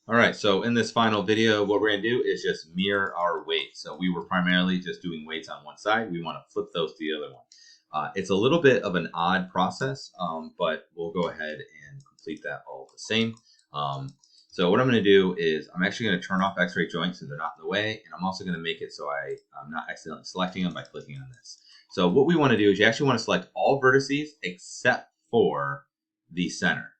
All right, so in this final video, what we're gonna do is just mirror our weights. So we were primarily just doing weights on one side. We wanna flip those to the other one. It's a little bit of an odd process, but we'll go ahead and complete that all the same. So what I'm gonna do is I'm actually gonna turn off X-ray joints so they're not in the way, and I'm also gonna make it so I'm not accidentally selecting them by clicking on this. So what we wanna do is you actually wanna select all vertices except for the center,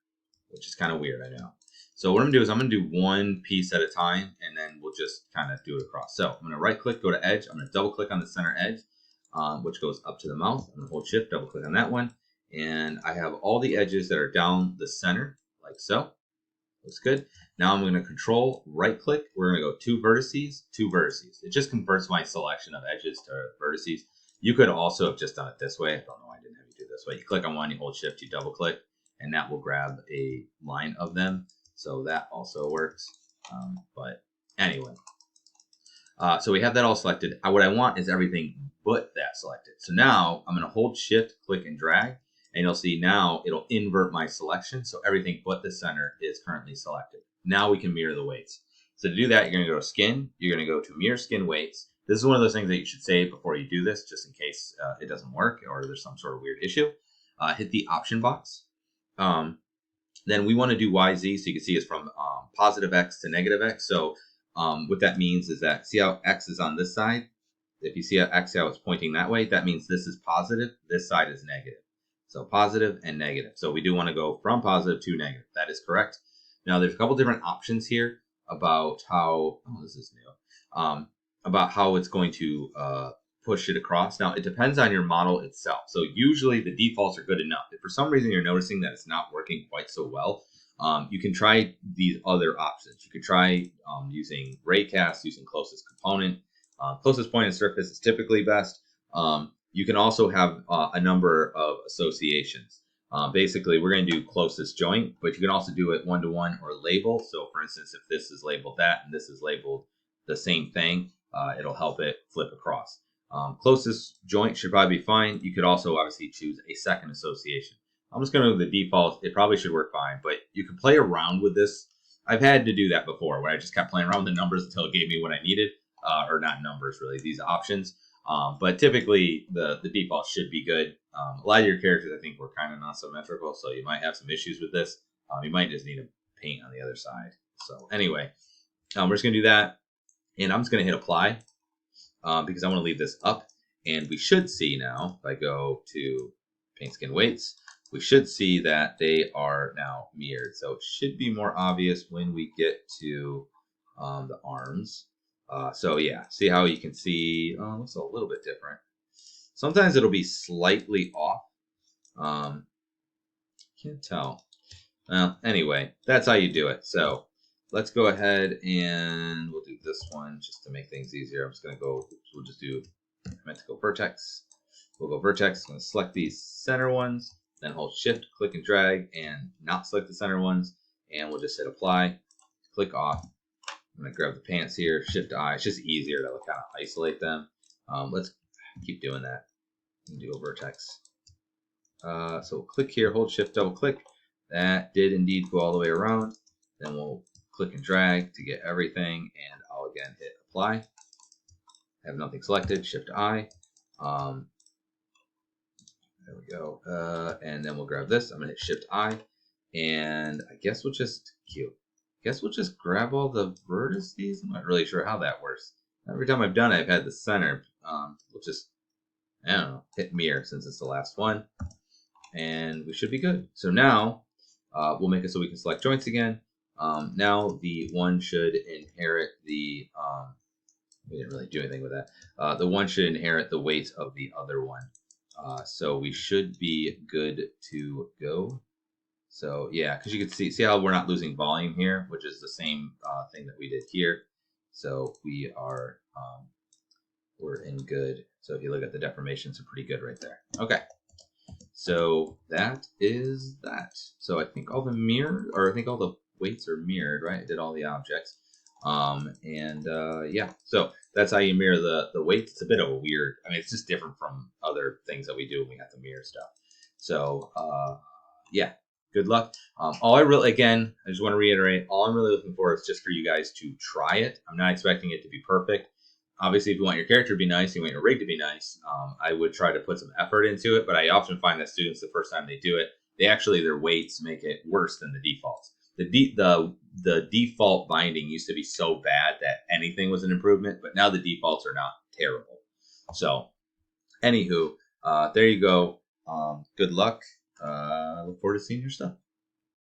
which is kind of weird, I know. So what I'm gonna do is I'm gonna do one piece at a time, and then we'll just kind of do it across. So I'm gonna right click, go to edge. I'm gonna double click on the center edge, which goes up to the mouth. I'm gonna hold shift, double click on that one. And I have all the edges that are down the center, like so. Looks good. Now I'm gonna control right click. We're gonna go two vertices, two vertices. It just converts my selection of edges to vertices. You could also have just done it this way. I don't know why I didn't have you do this way. You click on one, you hold shift, you double click, and that will grab a line of them. So that also works. But anyway, so we have that all selected. What I want is everything but that selected. So now I'm going to hold shift, click, and drag. And you'll see now it'll invert my selection. So everything but the center is currently selected. Now we can mirror the weights. So to do that, you're going to go to skin. You're going to go to mirror skin weights. This is one of those things that you should save before you do this, just in case it doesn't work or there's some sort of weird issue. Hit the option box. Then we want to do YZ, so you can see it's from positive X to negative X. So what that means is that, see how X is on this side? If you see how X, how it's pointing that way, that means this is positive, this side is negative. So positive and negative. So we do want to go from positive to negative. That is correct. Now there's a couple different options here about how, this is new, about how it's going to push it across. Now, it depends on your model itself. So usually the defaults are good enough. If for some reason you're noticing that it's not working quite so well, you can try these other options. You could try using raycast, using closest component. Closest point in surface is typically best. You can also have a number of associations. Basically, we're going to do closest joint, but you can also do it one-to-one or label. So for instance, if this is labeled that and this is labeled the same thing, it'll help it flip across. Closest joint should probably be fine. You could also obviously choose a second association. I'm just going to go to the default. It probably should work fine, but you can play around with this. I've had to do that before where I just kept playing around with the numbers until it gave me what I needed, or not numbers really, these options. But typically the default should be good. A lot of your characters I think were kind of not symmetrical, so you might have some issues with this. You might just need to paint on the other side. So anyway, we're just going to do that, and I'm just going to hit apply. Because I want to leave this up, and we should see now, if I go to paint skin weights, we should see that they are now mirrored. So it should be more obvious when we get to the arms. So yeah, see how you can see, it looks a little bit different. Sometimes it'll be slightly off. Can't tell. Well, anyway, that's how you do it. So let's go ahead and we'll do this one just to make things easier. I'm just going to go, we'll just do, I meant to go vertex. We'll go vertex. I'm going to select these center ones, then hold shift, click and drag, and not select the center ones. And we'll just hit apply, click off. I'm going to grab the pants here, shift I. It's just easier to kind of isolate them. Let's keep doing that and do a vertex. So we'll click here, hold shift, double click. That did indeed go all the way around. Then we'll click and drag to get everything, and I'll again hit apply. I have nothing selected, shift I. There we go. And then we'll grab this. I'm gonna hit shift I, and I guess we'll just grab all the vertices. I'm not really sure how that works. Every time I've done it, I've had the center. We'll just, I don't know, hit mirror since it's the last one, and we should be good. So now we'll make it so we can select joints again. Now the one should inherit the, we didn't really do anything with that. The one should inherit the weight of the other one. So we should be good to go. So yeah, because you can see how we're not losing volume here, which is the same thing that we did here. So we are, we're in good. So if you look at the deformations, are pretty good right there. Okay. So that is that. So I think all the weights are mirrored, right? I did all the objects. Yeah, so that's how you mirror the weights. It's a bit of a weird, I mean, it's just different from other things that we do when we have to mirror stuff. So, yeah, good luck. All I really, again, I just want to reiterate, all I'm really looking for is just for you guys to try it. I'm not expecting it to be perfect. Obviously, if you want your character to be nice, you want your rig to be nice, I would try to put some effort into it. But I often find that students, the first time they do it, their weights make it worse than the defaults. The default binding used to be so bad that anything was an improvement, but now the defaults are not terrible. So, anywho, there you go. Good luck. Look forward to seeing your stuff.